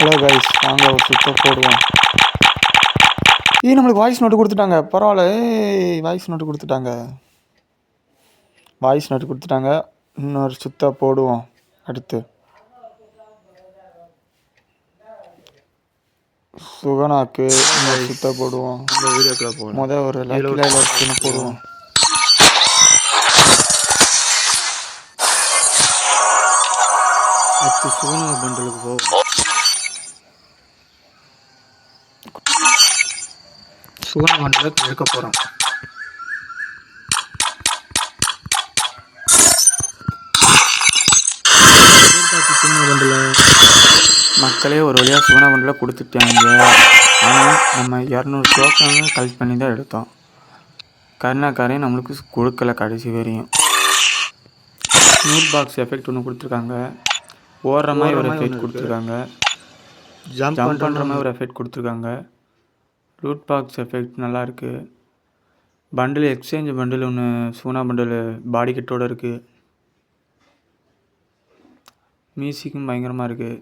Hello guys, வாங்க ஒரு சுத்த போடுவோம். நம்மளுக்கு வாய்ஸ் நோட்டு கொடுத்துட்டாங்க. பரவாயில்ல. வாய்ஸ் நோட்டு கொடுத்துட்டாங்க. இன்னொரு சுத்த போடுவோம். அடுத்து சுகனாக்கு இன்னொரு சுத்த போடுவோம். ஒரு லக்கில போடுவோம். அடுத்து சுகனா பண்டலுக்கு போவோம். சுகனா பண்டலை எடுக்க போகிறோம். மக்களே ஒரு வழியாக சுகனா பண்டலை கொடுத்துட்டாங்க. ஆனால் நம்ம 200 டோக்கன் கலெக்ட் பண்ணி தான் எடுத்தோம். கருணாக்காரையும் நம்மளுக்கு கொடுக்கல கடைசி வரையும். நூட் பாக்ஸ் எஃபெக்ட் ஒன்று கொடுத்துருக்காங்க. ஓடுற மாதிரி ஒரு எஃபெக்ட் கொடுத்துருக்காங்க. ஜம்ப் பண்ணுற மாதிரி ஒரு எஃபெக்ட் கொடுத்துருக்காங்க. ரூட் பாக்ஸ் எஃபெக்ட் நல்லாயிருக்கு. பண்டில் எக்ஸ்சேஞ்ச் பண்டில் ஒன்று சுகனா பண்டில் பாடி கிட்டோடு இருக்குது. மியூசிக்கும் பயங்கரமாக இருக்குது.